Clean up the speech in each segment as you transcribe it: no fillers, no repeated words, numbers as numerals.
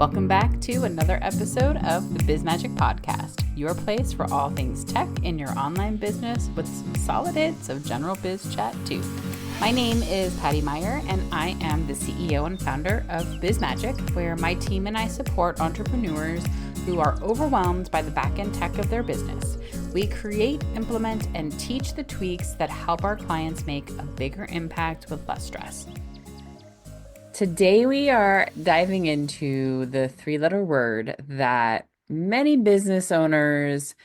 Welcome back to another episode of the Biz Magic Podcast, your place for all things tech in your online business with some solid hits of general biz chat too. My name is Patty Meyer, and I am the CEO and founder of Biz Magic, where my team and I support entrepreneurs who are overwhelmed by the back-end tech of their business. We create, implement, and teach the tweaks that help our clients make a bigger impact with less stress. Today we are diving into the three-letter word that many business owners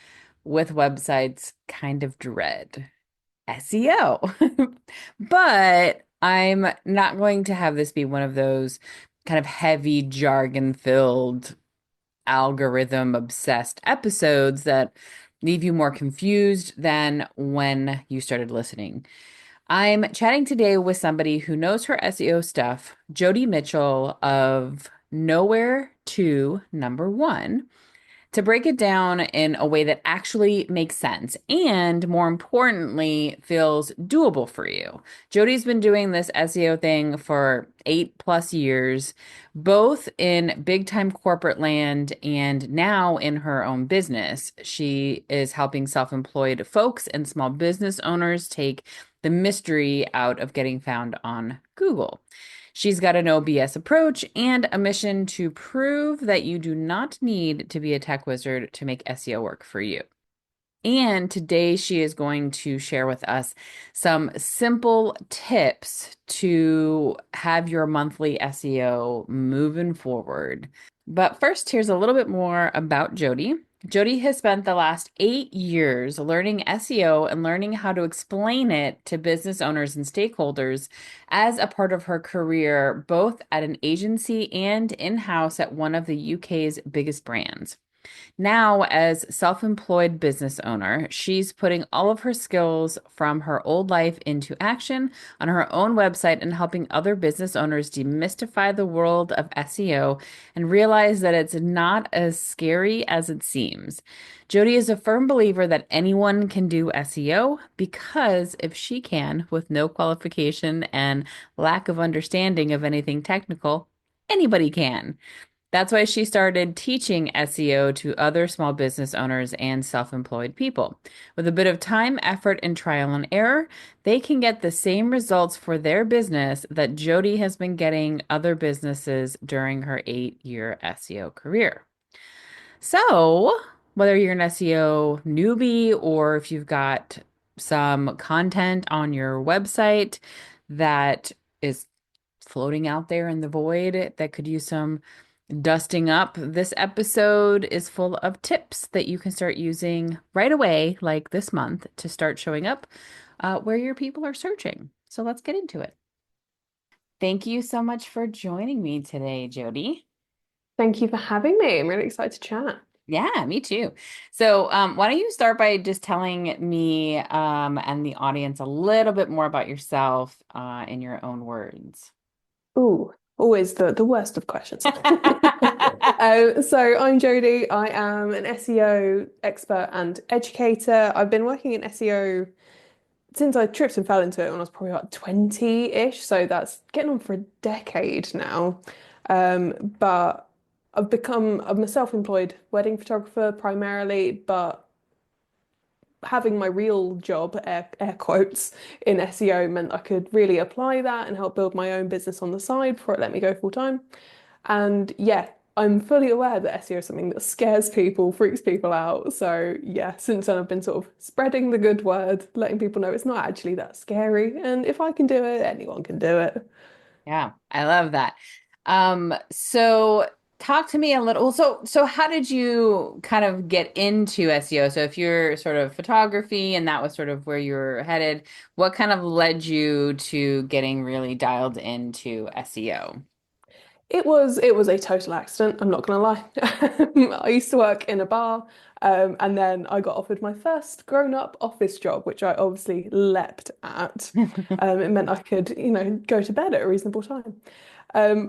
with websites kind of dread, SEO. But I'm not going to have this be one of those kind of heavy jargon-filled, algorithm-obsessed episodes that leave you more confused than when you started listening. I'm chatting today with somebody who knows her SEO stuff, Jodie Mitchell of Nowhere to Number One, to break it down in a way that actually makes sense and, more importantly, feels doable for you. Jodie's been doing this SEO thing for 8+ years, both in big time corporate land and now in her own business. She is helping self-employed folks and small business owners take the mystery out of getting found on Google. She's got a no BS approach and a mission to prove that you do not need to be a tech wizard to make SEO work for you. And today she is going to share with us some simple tips to have your monthly SEO moving forward. But first, here's a little bit more about Jodie. Jodie has spent the last 8 years learning SEO and learning how to explain it to business owners and stakeholders as a part of her career, both at an agency and in-house at one of the UK's biggest brands. Now, as self-employed business owner, she's putting all of her skills from her old life into action on her own website and helping other business owners demystify the world of SEO and realize that it's not as scary as it seems. Jodie is a firm believer that anyone can do SEO because if she can, with no qualification and lack of understanding of anything technical, anybody can. That's why she started teaching SEO to other small business owners and self-employed people. With a bit of time, effort, and trial and error, they can get the same results for their business that Jodie has been getting other businesses during her 8-year SEO career. So, whether you're an SEO newbie or if you've got some content on your website that is floating out there in the void that could use some dusting up, this episode is full of tips that you can start using right away, like this month, to start showing up where your people are searching. So let's get into it. Thank you so much for joining me today, Jodie. Thank you for having me. I'm really excited to chat. Yeah, me too. So why don't you start by just telling me and the audience a little bit more about yourself in your own words. Ooh, always the worst of questions. So I'm Jodie. I am an SEO expert and educator. I've been working in SEO since I tripped and fell into it when I was probably about 20-ish. So that's getting on for a decade now. But I'm a self-employed wedding photographer primarily, but having my real job, air quotes, in SEO meant I could really apply that and help build my own business on the side before it let me go full time. And yeah, I'm fully aware that SEO is something that scares people, freaks people out. So yeah, since then I've been sort of spreading the good word, letting people know it's not actually that scary. And if I can do it, anyone can do it. Yeah, I love that. So talk to me a little. So how did you kind of get into SEO? So if you're sort of photography and that was sort of where you were headed, what kind of led you to getting really dialed into SEO? It was a total accident, I'm not gonna lie. I used to work in a bar, and then I got offered my first grown-up office job, which I obviously leapt at. It meant I could, go to bed at a reasonable time.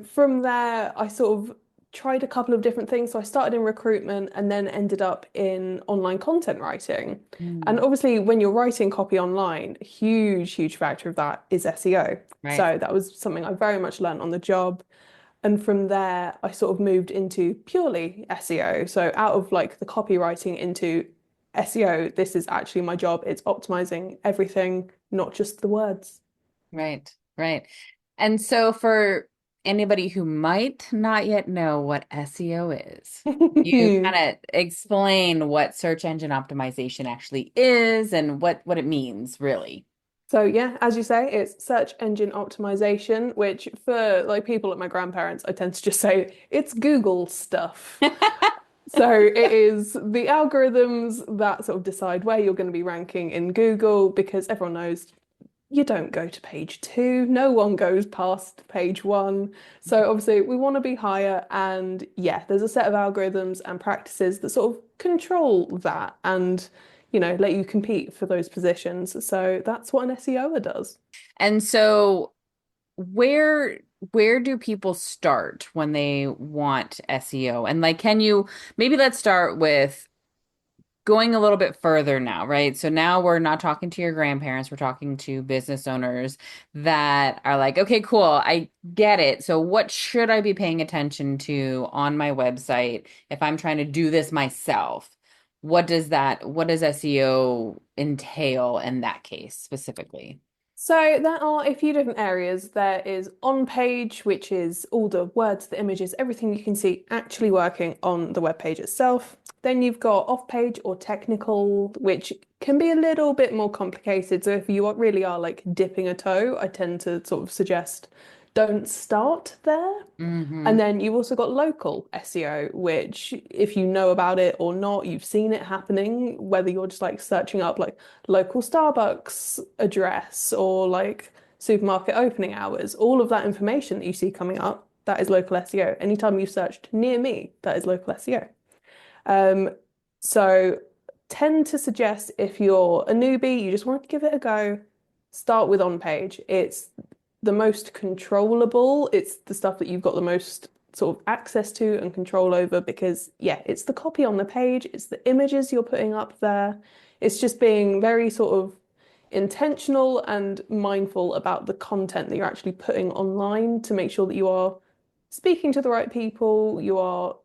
From there, I sort of tried a couple of different things. So I started in recruitment and then ended up in online content writing. And Mm, obviously, when you're writing copy online, a huge, huge factor of that is SEO. right. So that was something I very much learned on the job. And from there, I sort of moved into purely SEO. So out of like the copywriting into SEO, this is actually my job. It's optimizing everything, not just the words. Right, right. And so for anybody who might not yet know what SEO is, you kind of explain what search engine optimization actually is and what it means, really. So yeah, as you say, it's search engine optimization, which for like people like my grandparents, I tend to just say it's Google stuff. So it is the algorithms that sort of decide where you're going to be ranking in Google because everyone knows you don't go to page two. No one goes past page one. So obviously we want to be higher. And yeah, there's a set of algorithms and practices that sort of control that and, let you compete for those positions. So that's what an SEOer does. And so where where do people start when they want SEO? And like, can you maybe let's start with going a little bit further now, right? So now we're not talking to your grandparents, we're talking to business owners that are like, okay, cool, I get it. So what should I be paying attention to on my website if I'm trying to do this myself? What does SEO entail in that case specifically? So there are a few different areas. There is on page, which is all the words, the images, everything you can see actually working on the web page itself. Then you've got off page or technical, which can be a little bit more complicated. So if really are like dipping a toe, I tend to sort of suggest don't start there. And Hmm. then you've also got local SEO, which, if you know about it or not, you've seen it happening, whether you're just like searching up like local Starbucks address or like supermarket opening hours, all of that information that you see coming up, that is local SEO. Anytime you searched near me, that is local SEO. Um, so tend to suggest if you're a newbie, you just want to give it a go, start with on page. It's the most controllable. It's the stuff that you've got the most sort of access to and control over because, yeah, it's the copy on the page, it's the images you're putting up there. It's just being very sort of intentional and mindful about the content that you're actually putting online to make sure that you are speaking to the right people, you are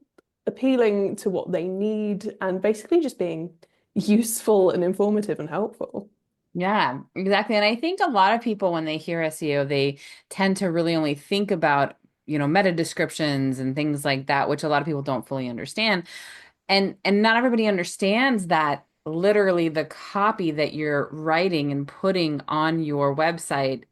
appealing to what they need, and basically just being useful and informative and helpful. Yeah, exactly. And I think a lot of people, when they hear SEO, they tend to really only think about, meta descriptions and things like that, which a lot of people don't fully understand. And not everybody understands that literally the copy that you're writing and putting on your website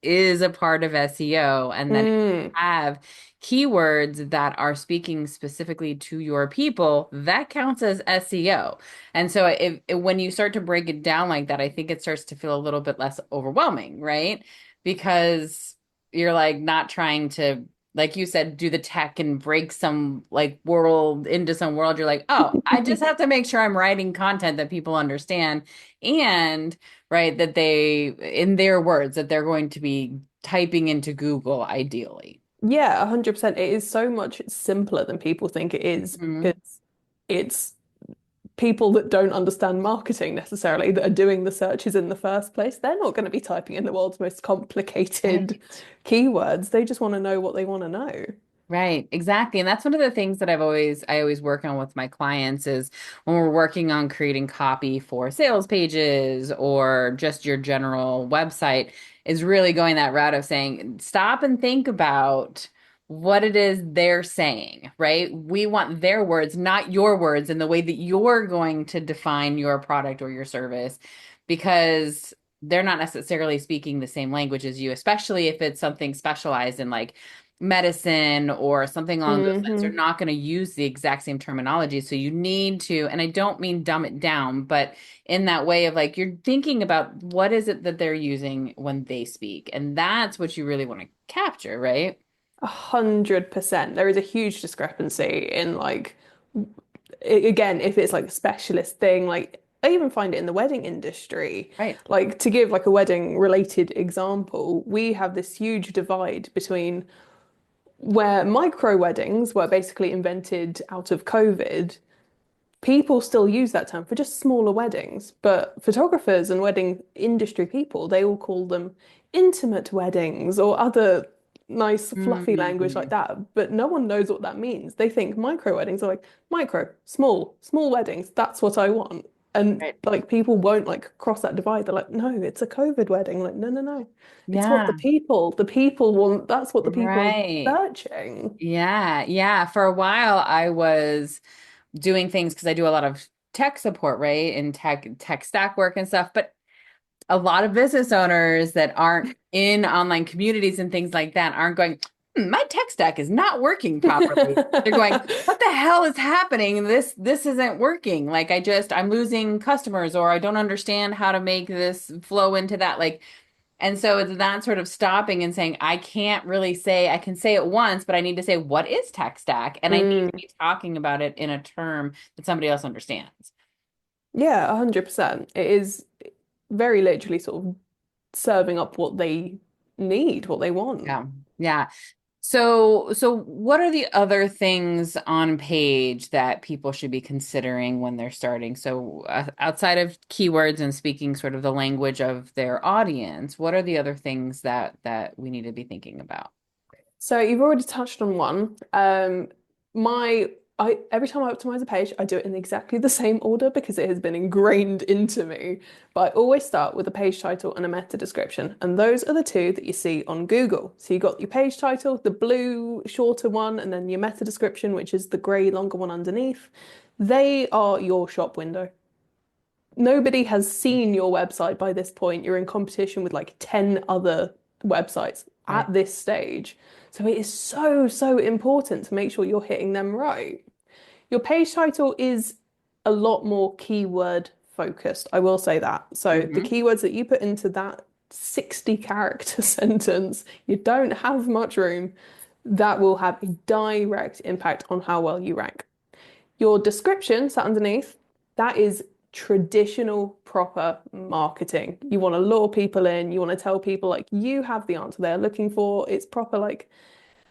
is a part of SEO, and that if you Mm, have keywords that are speaking specifically to your people, that counts as SEO. And so when you start to break it down like that, I think it starts to feel a little bit less overwhelming, right? Because you're like not trying to, like you said, do the tech and break some like world into some world. You're like, oh, I just have to make sure I'm writing content that people understand and right that they, in their words, that they're going to be typing into Google ideally. yeah, 100%. It is so much simpler than people think it is Hmm. because it's people that don't understand marketing necessarily that are doing the searches in the first place. They're not going to be typing in the world's most complicated Right. keywords. They just want to know what they want to know. Right, exactly. And that's one of the things that I always work on with my clients is when we're working on creating copy for sales pages or just your general website is really going that route of saying, stop and think about what it is they're saying, right? We want their words, not your words, in the way that you're going to define your product or your service, because they're not necessarily speaking the same language as you, especially if it's something specialized in like medicine or something along those lines. They're Hmm. not going to use the exact same terminology. So you need to, and I don't mean dumb it down, but in that way of like you're thinking about what is it that they're using when they speak. And that's what you really want to capture, right? 100%. There is a huge discrepancy in like, again, if it's like a specialist thing, like I even find it in the wedding industry. Right. Like to give like a wedding related example, we have this huge divide between where micro weddings were basically invented out of COVID. People still use that term for just smaller weddings, but photographers and wedding industry people, they all call them intimate weddings or other nice fluffy language like Mm, that, but no one knows what that means. They think micro weddings are like micro, small weddings. That's what I want. And right. like people won't like cross that divide. They're like, no, it's a COVID wedding. Like, no, no, no. It's what Yeah, the people want. That's what the people right. are searching. Yeah, yeah. For a while, I was doing things because I do a lot of tech support, right? And tech stack work and stuff. But a lot of business owners that aren't in online communities and things like that aren't going, my tech stack is not working properly. They're going, what the hell is happening? This isn't working. Like I'm losing customers or I don't understand how to make this flow into that. Like, and so it's that sort of stopping and saying, I can't really say, I can say it once, but I need to say, what is tech stack? And I need to Mm, be talking about it in a term that somebody else understands. yeah, 100%. It is very literally sort of serving up what they need, what they want. Yeah. Yeah. So what are the other things on page that people should be considering when they're starting? So outside of keywords and speaking sort of the language of their audience, what are the other things that we need to be thinking about? So you've already touched on one. My I every time I optimize a page, I do it in exactly the same order because it has been ingrained into me. But I always start with a page title and a meta description, and those are the two that you see on Google. So you got your page title, the blue shorter one, and then your meta description, which is the grey longer one underneath. They are your shop window. Nobody has seen your website by this point. You're in competition with like 10 other websites Right. at this stage. So it is so, so important to make sure you're hitting them right. Your page title is a lot more keyword focused. I will say that. So the Hmm. keywords that you put into that 60 character sentence, you don't have much room. That will have a direct impact on how well you rank. Your description sat underneath, that is traditional proper marketing. You want to lure people in, you want to tell people like you have the answer they're looking for. It's proper like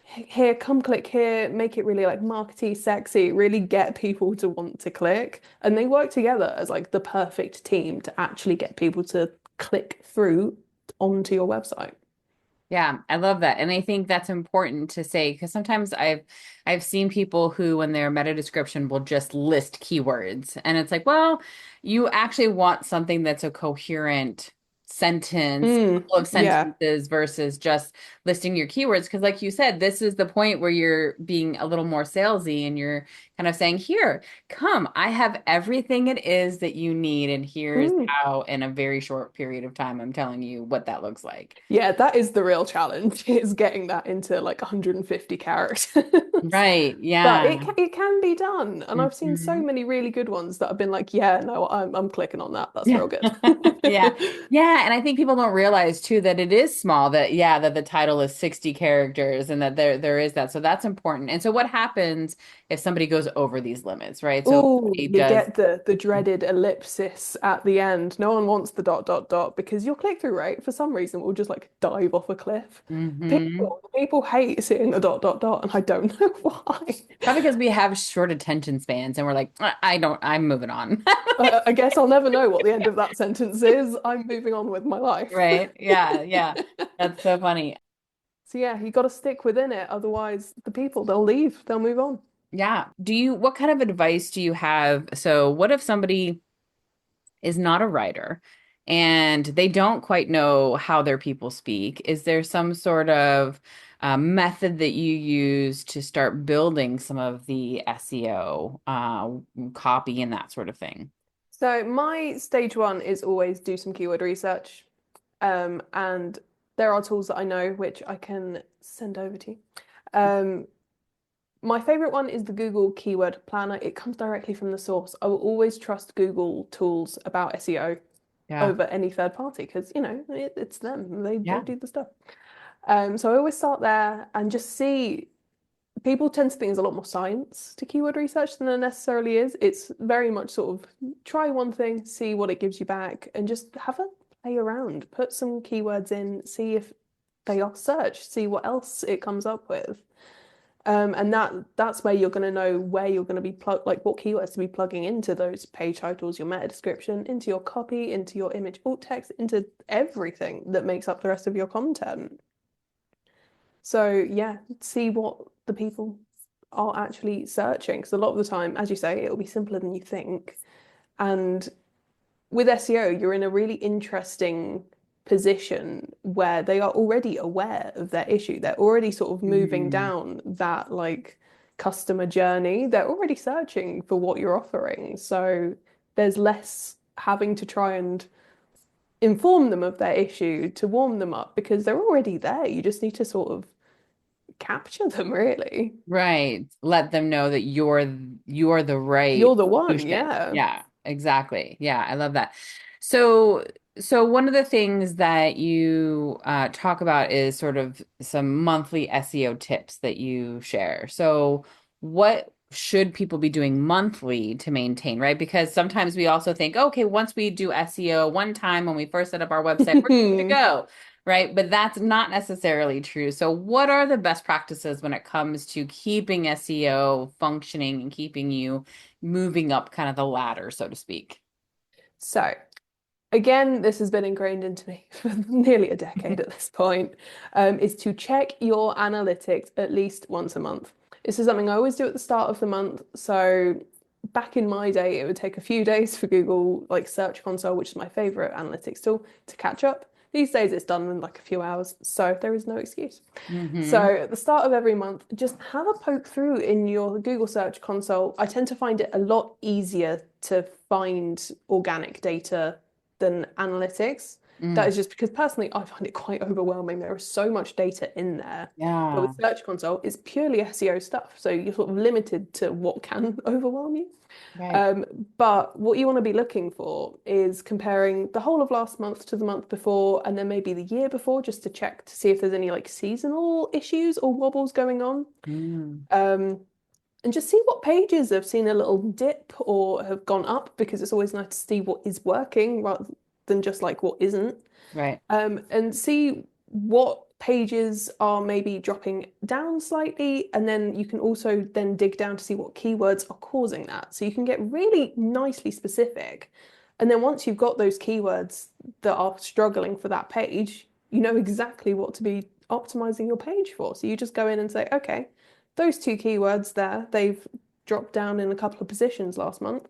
here, come click here, make it really like markety, sexy, really get people to want to click. And they work together as like the perfect team to actually get people to click through onto your website. Yeah, I love that. And I think that's important to say because sometimes I've seen people who when their meta description will just list keywords and it's like, well, you actually want something that's a coherent sentence, Mm, couple of yeah. sentences versus just listing your keywords because like you said, this is the point where you're being a little more salesy and you're kind of saying, "Here, come, I have everything it is that you need and here's Mm. how in a very short period of time I'm telling you what that looks like." Yeah, that is the real challenge, is getting that into like 150 characters. Right. But Yeah. it can be done. And I've seen so Hmm. many really good ones that have been like, yeah, no, I'm clicking on that. That's Yeah. real good. Yeah. Yeah. And I think people don't realize too that it is small, that yeah, that the title is 60 characters and that there is that. So that's important. And so what happens if somebody goes over these limits, right? So if Oh, somebody you does. get the dreaded ellipsis at the end. No one wants the dot dot dot because your click-through rate for some reason will just like dive off a cliff. Hmm. People hate seeing the dot dot dot, and I don't know why. Probably because we have short attention spans and we're like, I don't, I'm moving on." I guess I'll never know what the end of that sentence is. I'm moving on with my life. Right. Yeah. Yeah. That's so funny. So yeah, you got to stick within it. Otherwise, the people, they'll leave, they'll move on. Yeah. What kind of advice do you have? So what if somebody is not a writer and they don't quite know how their people speak? Is there some sort of method that you use to start building some of the SEO copy and that sort of thing? So my stage one is always do some keyword research. And there are tools that I know which I can send over to you. Um, my favorite one is the Google Keyword Planner. It comes directly from the source. I will always trust Google tools about SEO Yeah. over any third party because, it's them. They Yeah. do the stuff. So I always start there and just see. People tend to think there's a lot more science to keyword research than there necessarily is. It's very much sort of try one thing, see what it gives you back, and just have a play around. Put some keywords in, see if they are searched, see what else it comes up with. And that's where you're going to know where you're going to be like what keywords to be plugging into those page titles, your meta description, into your copy, into your image alt text, into everything that makes up the rest of your content. So yeah, see what the people are actually searching. Because a lot of the time, as you say, it'll be simpler than you think. And with SEO, you're in a really interesting position where they are already aware of their issue. They're already sort of moving Mm, down that like customer journey. They're already searching for what you're offering. So there's less having to try and inform them of their issue to warm them up because they're already there. You just need to sort of capture them, really. right. Let them know that you're the right You're the one, solution. yeah. Yeah, exactly. Yeah, I love that. So so one of the things that you talk about is sort of some monthly SEO tips that you share. So what should people be doing monthly to maintain, right? Because sometimes we also think, okay, once we do SEO one time when we first set up our website, we're good to go, right? But that's not necessarily true. So, what are the best practices when it comes to keeping SEO functioning and keeping you moving up kind of the ladder, so to speak? So, again, this has been ingrained into me for nearly a decade at this point, is to check your analytics at least once a month. This is something I always do at the start of the month. So back in my day, it would take a few days for Google like Search Console, which is my favorite analytics tool, to catch up. These days it's done in like a few hours, so there is no excuse. So Mm-hmm. at the start of every month, just have a poke through in your Google Search Console. I tend to find it a lot easier to find organic data than analytics. That Mm, is just because personally I find it quite overwhelming. There is so much data in there. But yeah, with Search Console, it's purely SEO stuff. So you're sort of limited to what can overwhelm you. right. Um, but what you want to be looking for is comparing the whole of last month to the month before, and then maybe the year before, just to check to see if there's any like seasonal issues or wobbles going on. Mm, Um, and just see what pages have seen a little dip or have gone up because it's always nice to see what is working rather than just like what isn't. right. And see what pages are maybe dropping down slightly, and then you can also then dig down to see what keywords are causing that. So you can get really nicely specific. And then once you've got those keywords that are struggling for that page, you know exactly what to be optimizing your page for. So you just go in and say, okay, those two keywords there, they've dropped down in a couple of positions last month.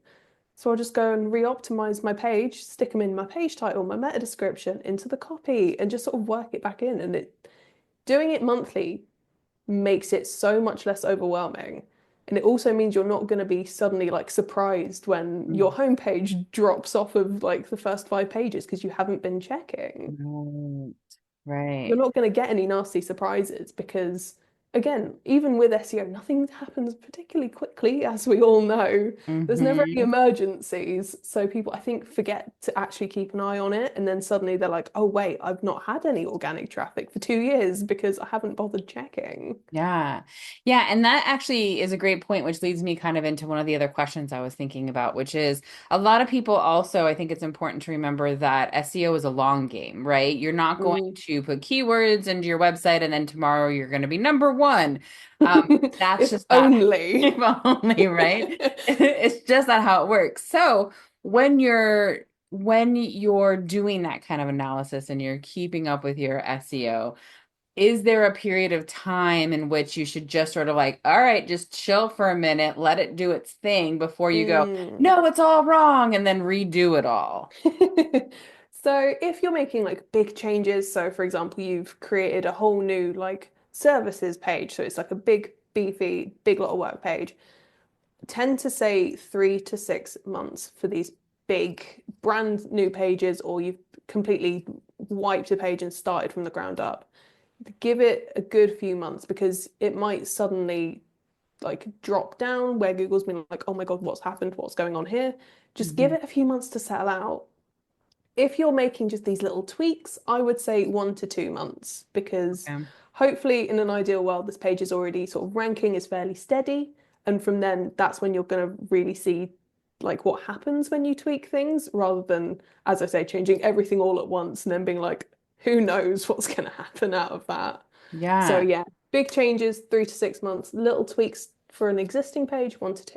So I'll just go and re-optimize my page, stick them in my page title, my meta description, into the copy, and just sort of work it back in. And doing it monthly makes it so much less overwhelming. And it also means you're not going to be suddenly like surprised when your Mm, homepage drops off of like the first 5 pages because you haven't been checking. right. You're Right. not going to get any nasty surprises because, again, even with SEO, nothing happens particularly quickly, as we all know. There's never any Mm-hmm. emergencies. So people, I think, forget to actually keep an eye on it. And then suddenly they're like, oh, wait, I've not had any organic traffic for 2 years because I haven't bothered checking. Yeah. Yeah. And that actually is a great point, which leads me kind of into one of the other questions I was thinking about, which is a lot of people also, I think it's important to remember that SEO is a long game, right? You're not going Mm. to put keywords into your website and then tomorrow you're going to be number one. That's If just not only. if only, right? It's just not how it works. So when you're doing that kind of analysis and you're keeping up with your SEO, is there a period of time in which you should just sort of like, all right, just chill for a minute, let it do its thing before you go, Mm. no, it's all wrong, and then redo it all? So if you're making like big changes, so for example, you've created a whole new like services page, so it's like a big, beefy, big lot of work page, tend to say 3 to 6 months for these big brand new pages, or you've completely wiped a page and started from the ground up. Give it a good few months because it might suddenly like drop down where Google's been like, oh my God, what's happened? What's going on here? Just give Mhm. it a few months to settle out. If you're making just these little tweaks, I would say 1 to 2 months because Okay. hopefully, in an ideal world, this page is already sort of ranking is fairly steady. And from then, that's when you're going to really see like what happens when you tweak things rather than, as I say, changing everything all at once and then being like, who knows what's going to happen out of that. So, Yeah. yeah, big changes, 3 to 6 months, little tweaks for an existing page, 1 to 2.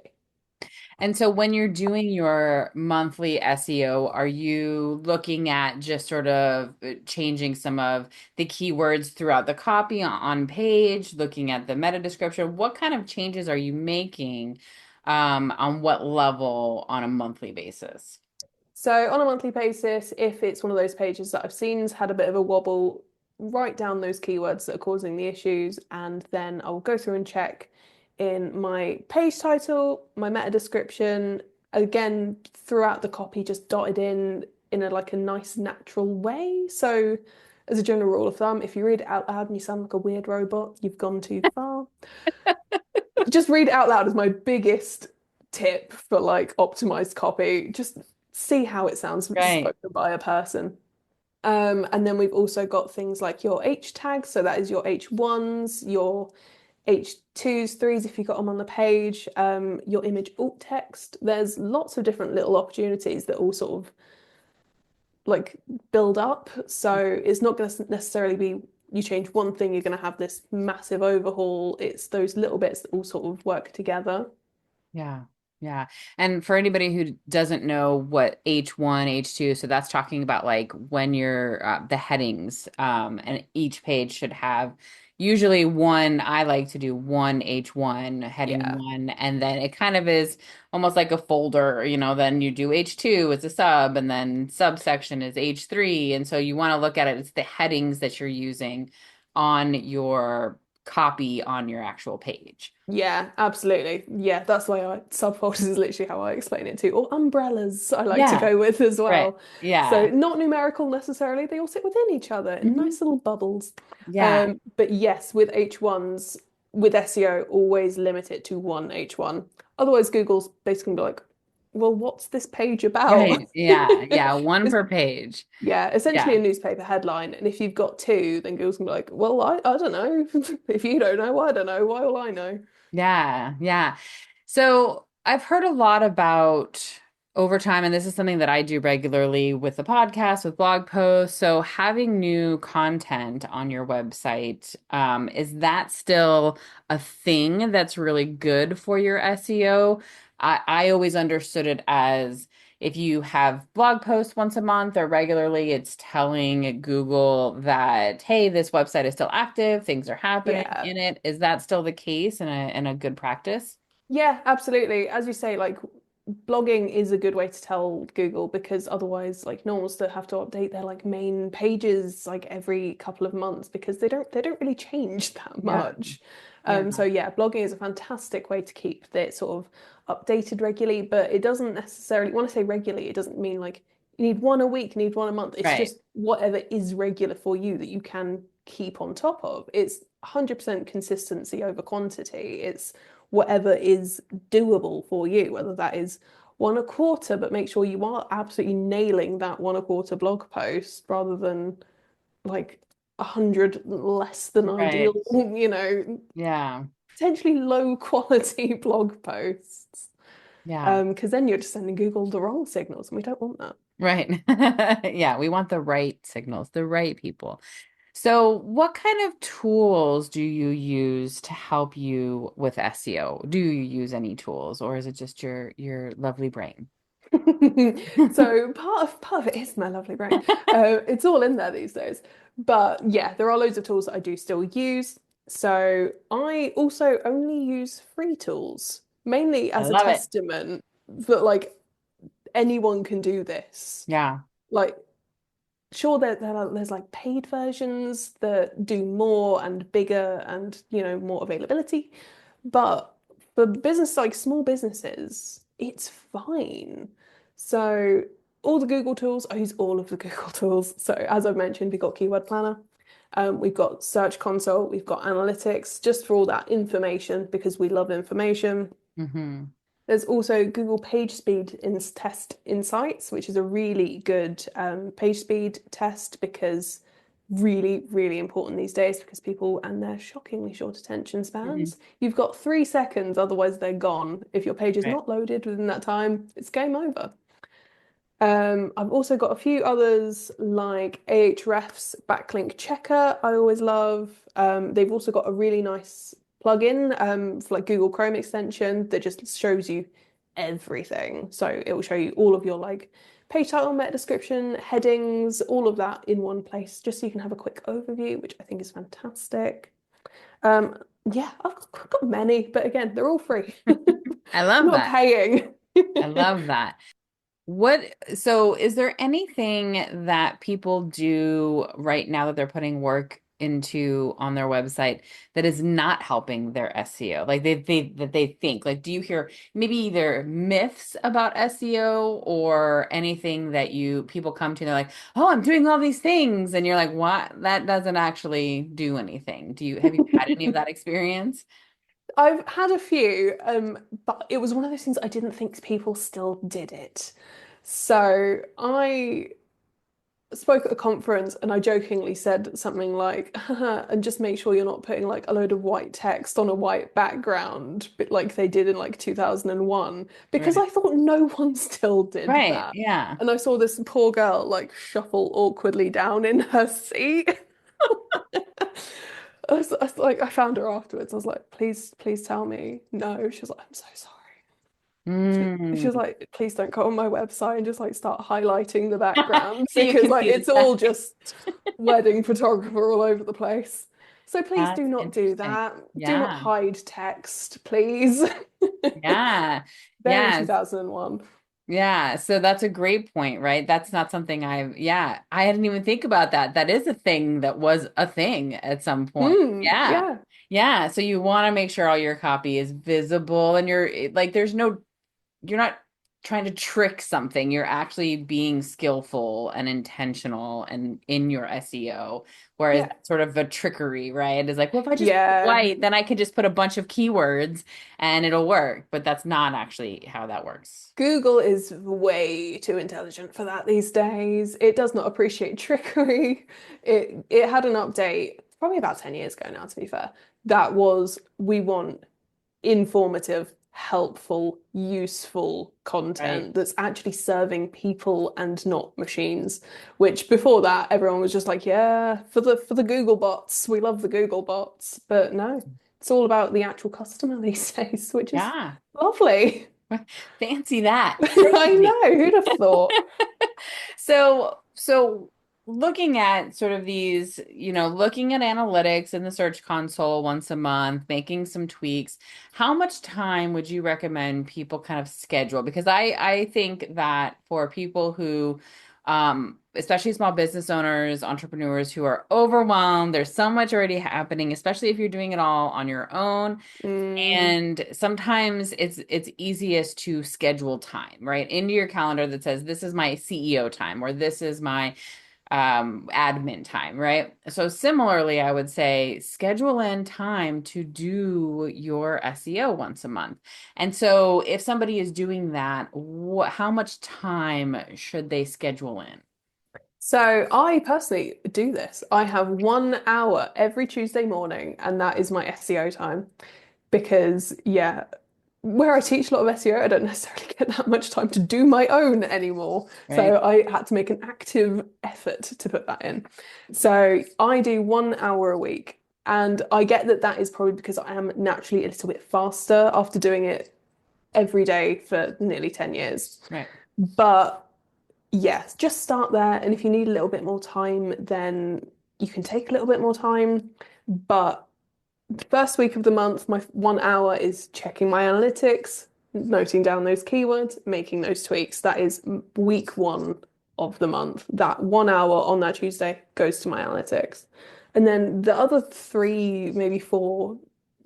And so when you're doing your monthly SEO, are you looking at just sort of changing some of the keywords throughout the copy on page, looking at the meta description? What kind of changes are you making on what level on a monthly basis? So on a monthly basis, if it's one of those pages that I've seen's had a bit of a wobble, write down those keywords that are causing the issues, and then I'll go through and check in my page title, my meta description, again throughout the copy, just dotted in a like a nice natural way. So as a general rule of thumb, if you read it out loud and you sound like a weird robot, you've gone too far. Just read it out loud is my biggest tip for like optimized copy. Just see how it sounds Right. spoken by a person. And then we've also got things like your H tags. So that is your H1s, your H2s, threes if you got them on the page, your image alt text. There's lots of different little opportunities that all sort of like build up. So it's not going to necessarily be you change one thing, you're going to have this massive overhaul. It's those little bits that all sort of work together. Yeah. Yeah. And for anybody who doesn't know what H1, H2, so that's talking about like when you're the headings, and each page should have usually one, I like to do one H1, heading Yeah. one, and then it kind of is almost like a folder, then you do H2 as a sub, and then subsection is H3. And so you want to look at it, it's the headings that you're using on your copy on your actual page. Yeah, absolutely. Yeah, that's why subfolders is literally how I explain it too. Or umbrellas I like to Yeah. go with as Right. well. So Yeah. not numerical necessarily, they all sit within each other in Hmm. nice little bubbles. Yeah. But yes, with H1s, with SEO, always limit it to one H1. Otherwise, Google's basically gonna be like, well, what's this page about? Right. Yeah. Yeah. One It's, per page. yeah, essentially Yeah. a newspaper headline. And if you've got two, then Google's gonna be like, well, I don't know. If you don't know, I don't know. Why will I know? Yeah, yeah. So I've heard a lot about over time, and this is something that I do regularly with the podcast, with blog posts. So having new content on your website, is that still a thing that's really good for your SEO? I always understood it as if you have blog posts once a month or regularly, it's telling Google that, hey, this website is still active, things are happening Yeah. in it. Is that still the case and a good practice? Yeah, absolutely. As you say, like blogging is a good way to tell Google because otherwise, like no one wants to have to update their like main pages like every couple of months because they don't really change that Yeah. much. Yeah. So yeah, blogging is a fantastic way to keep it sort of updated regularly, but it doesn't necessarily, when I say regularly, it doesn't mean like you need one a week, you need one a month. It's Right. just whatever is regular for you that you can keep on top of. It's 100% consistency over quantity. It's whatever is doable for you, whether that is one a quarter, but make sure you are absolutely nailing that one a quarter blog post rather than like 100 less than ideal, Right. Yeah. potentially low quality blog posts. Yeah. Because then you're just sending Google the wrong signals, and we don't want that. Right. Yeah, we want the right signals, the right people. So, what kind of tools do you use to help you with SEO? Do you use any tools, or is it just your lovely brain? So part of it is my lovely brain. It's all in there these days. But yeah, there are loads of tools that I do still use. So I also only use free tools, mainly I as a love it. testament that like anyone can do this. Yeah. Like sure there's like paid versions that do more and bigger and more availability, but for business like small businesses, it's fine. So all the Google tools, I use all of the Google tools. So as I've mentioned, we've got Keyword Planner, we've got Search Console, we've got Analytics, just for all that information because we love information. Hmm. There's also Google PageSpeed Test Insights, which is a really good page speed test because really, really important these days because people and their shockingly short attention Hmm. spans. You've got 3 seconds, otherwise they're gone. If your page is Right. not loaded within that time, it's game over. I've also got a few others like Ahrefs Backlink Checker, I always love. They've also got a really nice plugin for like Google Chrome extension that just shows you everything. So it will show you all of your like page title, meta description, headings, all of that in one place, just so you can have a quick overview, which I think is fantastic. Um, yeah, I've got many, but again, they're all free. I I'm love not that. paying. I love that. What, so is there anything that people do right now that they're putting work into on their website that is not helping their SEO? Like they think, like, do you hear maybe either myths about SEO or anything that you people come to and they're like, "Oh, I'm doing all these things." And you're like, "What? That doesn't actually do anything." Have you had any of that experience? I've had a few, but it was one of those things I didn't think people still did it. So I spoke at a conference and I jokingly said something like, and just make sure you're not putting like a load of white text on a white background, but like they did in like 2001, because Right. I thought no one still did Right. that. Yeah. And I saw this poor girl like shuffle awkwardly down in her seat. I found her afterwards. I was like, please tell me. No. She was like, I'm so sorry. She was Mm. like, please don't go on my website and just like start highlighting the background So you because can like see the it's all text. just wedding photographer all over the place. So please do That's not do interesting. that. Do not Yeah. hide text, please. Yeah. Very Yes. 2001. Yeah. So that's a great point, right? That's not something yeah, I didn't even think about that. That is a thing that was a thing at some point. Yeah. Yeah. Yeah. So you want to make sure all your copy is visible and like, you're not trying to trick something. You're actually being skillful and intentional and in your SEO. Whereas Yeah. that's sort of a trickery, right? Is like, well, if I just put Yeah. white, then I could just put a bunch of keywords and it'll work. But that's not actually how that works. Google is way too intelligent for that these days. It does not appreciate trickery. It had an update probably about 10 years ago now, to be fair. That was we want informative, helpful, useful Right. content that's actually serving people and not machines. Which before that, everyone was just like, yeah, for the Google bots, we love the Google bots. But no, it's all about the actual customer these days, which is Yeah. lovely. Fancy that. I Crazy. know, who'd have thought? So looking at sort of these, looking at analytics in the Search Console once a month, making some tweaks, how much time would you recommend people kind of schedule? Because I think that for people who, especially small business owners, entrepreneurs who are overwhelmed, there's so much already happening, especially if you're doing it all on your own. Mm, And sometimes it's easiest to schedule time, right? Into your calendar that says this is my CEO time or this is my admin time, right? So similarly, I would say schedule in time to do your SEO once a month. And so if somebody is doing that, how much time should they schedule in? So I personally do this. I have 1 hour every Tuesday morning, and that is my SEO time. Because yeah, where I teach a lot of SEO, I don't necessarily get that much time to do my own anymore. Right? So I had to make an active effort to put that in. So I do 1 hour a week. And I get that that is probably because I am naturally a little bit faster after doing it every day for nearly 10 years. Right. But yes, just start there. And if you need a little bit more time, then you can take a little bit more time. But the first week of the month, my 1 hour is checking my analytics, noting down those keywords, making those tweaks. That is week one of the month. That 1 hour on that Tuesday goes to my analytics. And then the other three, maybe 4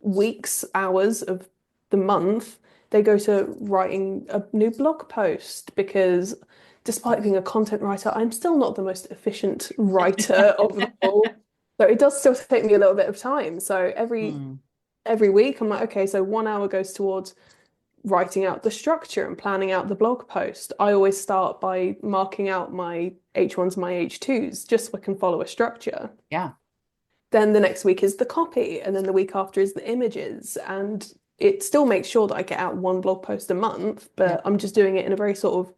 weeks, hours of the month, they go to writing a new blog post because despite being a content writer, I'm still not the most efficient writer of them all. So it does still take me a little bit of time. So Hmm. every week I'm like, okay, so 1 hour goes towards writing out the structure and planning out the blog post. I always start by marking out my H1s, my H2s, just so I can follow a structure. Yeah. Then the next week is the copy, and then the week after is the images. And it still makes sure that I get out one blog post a month, Yeah. but I'm just doing it in a very sort of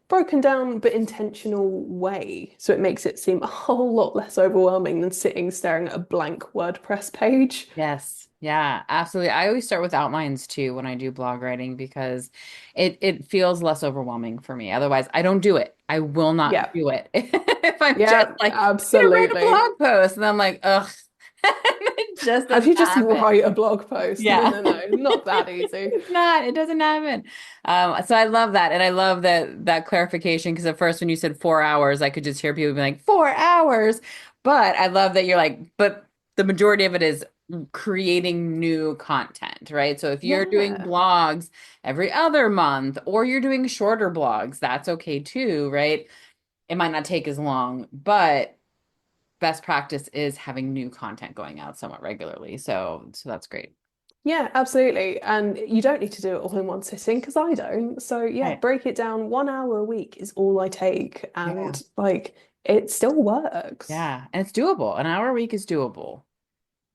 broken down but intentional way. So it makes it seem a whole lot less overwhelming than sitting staring at a blank WordPress page. Yes. Yeah, absolutely. I always start with outlines too when I do blog writing because it feels less overwhelming for me. Otherwise, I don't do it. I will not Yeah. do it. If I'm just Yeah, like, I'm gonna write a absolutely. blog post, and I'm like, ugh, it just How do doesn't you just happen. write a blog post? No, Yeah. no, no, not that easy. It's not. It doesn't happen. So I love that. And I love that clarification because at first when you said 4 hours, I could just hear people be like, 4 hours. But I love that you're like, but the majority of it is creating new content, right? So if you're doing Yeah. blogs every other month or you're doing shorter blogs, that's okay too, right? It might not take as long, but best practice is having new content going out somewhat regularly. So that's great. Yeah, absolutely. And you don't need to do it all in one sitting because I don't. So yeah, Right. break it down. 1 hour a week is all I take. Yeah. And like it still works. Yeah, and it's doable. An hour a week is doable.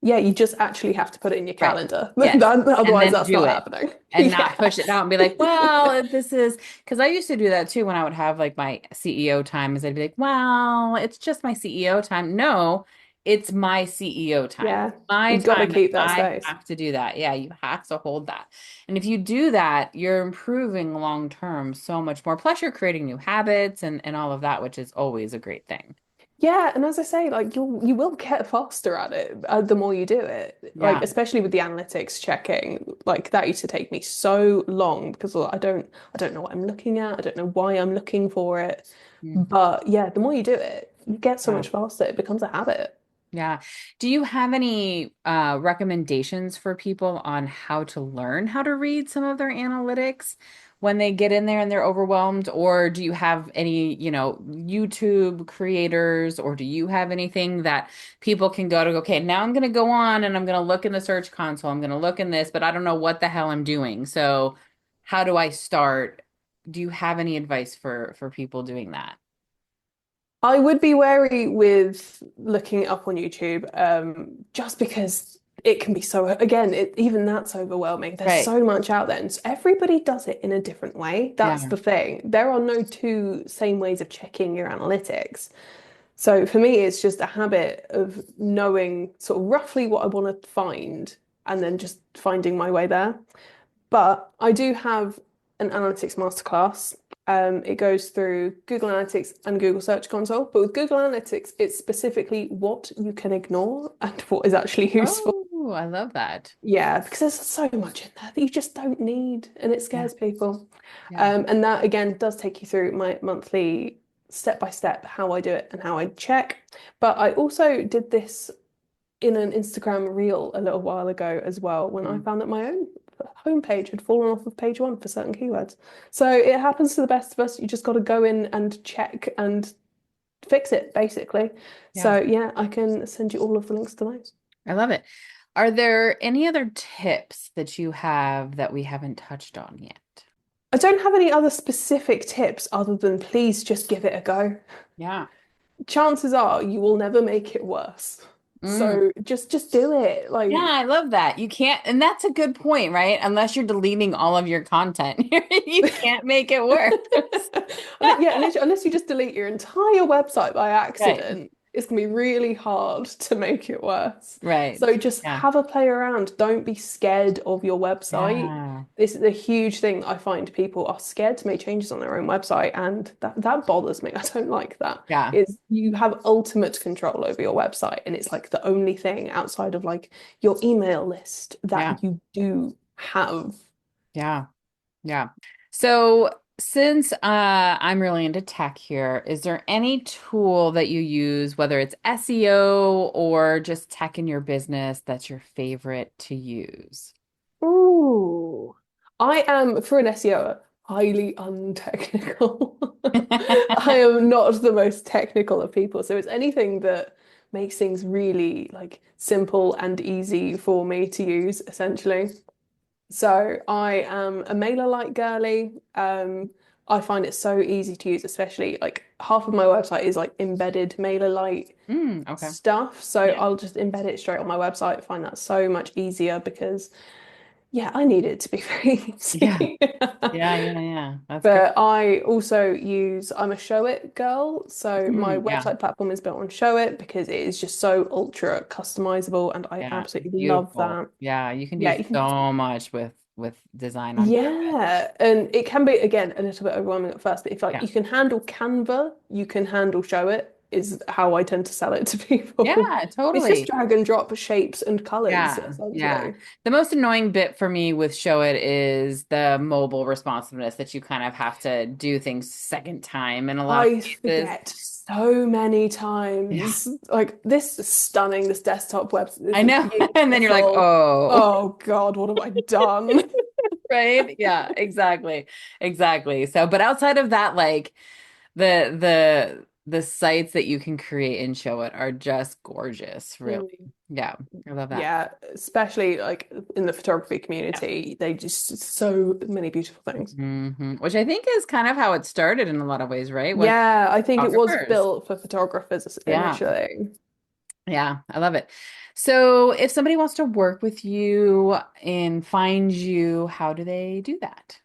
Yeah, you just actually have to put it in your Right. calendar. Yes. And Otherwise, then that's do not it happening. and not Yeah. push it out and be like, well, this is because I used to do that too when I would have like my CEO time is I'd be like, well, it's just my CEO time. No, it's my CEO time. Yeah. My You've got to time that keep that I space. have to do that. Yeah, you have to hold that. And if you do that, you're improving long term so much more. Plus, you're creating new habits and all of that, which is always a great thing. Yeah, and as I say, like you will get faster at it the more you do it. Like Yeah. especially with the analytics checking, like that used to take me so long because I don't know what I'm looking at. I don't know why I'm looking for it. Mm. But yeah, the more you do it, you get so Yeah. much faster. It becomes a habit. Yeah. Do you have any recommendations for people on how to learn how to read some of their analytics when they get in there and they're overwhelmed? Or do you have any, YouTube creators, or do you have anything that people can go to, okay, now I'm going to go on and I'm going to look in the search console. I'm going to look in this, but I don't know what the hell I'm doing. So how do I start? Do you have any advice for people doing that? I would be wary with looking it up on YouTube, just because it can be so, again, even that's overwhelming. There's Right. so much out there, and everybody does it in a different way. That's Yeah. the thing. There are no two same ways of checking your analytics. So for me, it's just a habit of knowing sort of roughly what I want to find and then just finding my way there. But I do have an analytics masterclass. It goes through Google Analytics and Google Search Console. But with Google Analytics, it's specifically what you can ignore and what is actually useful. Oh, I love that. Yeah, because there's so much in there that you just don't need, and it Yeah. scares people. Yeah. And that again does take you through my monthly step by step how I do it and how I check. But I also did this in an Instagram reel a little while ago as well when I Mm. found that my own homepage had fallen off of page one for certain keywords. So it happens to the best of us. You just got to go in and check and fix it, basically. Yeah. So yeah, I can send you all of the links to those. I love it. Are there any other tips that you have that we haven't touched on yet? I don't have any other specific tips other than please just give it a go. Yeah. Chances are you will never make it worse. Mm. So just do it. Yeah, Like I love that. You can't, and that's a good point, right? Unless you're deleting all of your content, you can't make it worse. yeah, unless you just delete your entire website by Right. accident, it's gonna be really hard to make it worse. Right. So just Yeah. have a play around. Don't be scared of your website. Yeah. This is a huge thing. I find people are scared to make changes on their own website, and that bothers me. I don't like that. Yeah. Is you have ultimate control over your website, and it's like the only thing outside of like your email list Yeah. that you do have. Yeah. Yeah. So since I'm really into tech here, is there any tool that you use, whether it's SEO or just tech in your business, that's your favorite to use? Ooh. I am, for an SEO, highly untechnical. I am not the most technical of people. So it's anything that makes things really like simple and easy for me to use, essentially. So I am a MailerLite girly. I find it so easy to use, especially like half of my website is like embedded MailerLite Okay. stuff. So Yeah. I'll just embed it straight on my website. I find that so much easier because Yeah, I need it to be very Yeah. easy. Yeah. That's great. But I also I'm a Show It girl. So my Yeah. website platform is built on Show It because it is just so ultra customizable and I Yeah. It's absolutely love beautiful. that. Yeah. You can do Yeah, you can, so much with design on Show It. yeah. And it can be, again, a little bit overwhelming at first, but if like Yeah. you can handle Canva, you can handle Show It, is how I tend to sell it to people. Yeah, It's just totally. drag and drop shapes and colors, Yeah. essentially. The most annoying bit for me with Show It is the mobile responsiveness that you kind of have to do things second time in a lot of I cases. forget so many Yeah, times. Like, this is stunning. This desktop web, this I is know. And then you're like, beautiful. oh, Oh God, what have I done? right? Yeah, exactly. Exactly. So, but outside of that, like the sites that you can create and Show It are just gorgeous, really. Mm. Yeah, I love that. Yeah, especially like in the photography Yeah. community, they just so many beautiful things. Which I think is kind of how it started in a lot of ways, right? When Yeah, I think it was photographers. built for photographers Yeah. initially. Yeah, I love it. So if somebody wants to work with you and find you, how do they do that?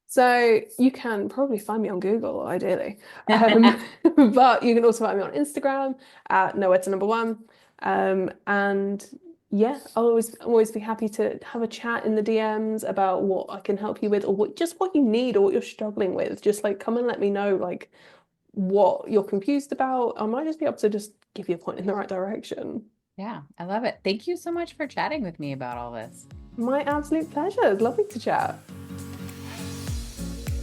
So you can probably find me on Google, ideally. But you can also find me on Instagram at nowhere to number one. And yeah, I'll always be happy to have a chat in the DMs about what I can help you with or what you need or what you're struggling with. Just like come and let me know like what you're confused about. I might just be able to just give you a point in the right direction. Yeah, I love it. Thank you so much for chatting with me about all this. My absolute pleasure. It's lovely to chat.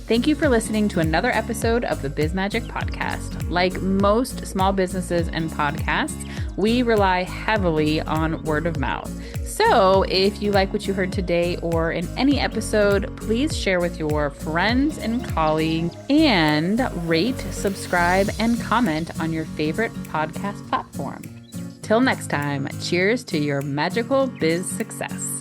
Thank you for listening to another episode of the Biz Magic Podcast. Like most small businesses and podcasts, we rely heavily on word of mouth. So if you like what you heard today or in any episode, please share with your friends and colleagues and rate, subscribe, and comment on your favorite podcast platform. Till next time, cheers to your magical biz success.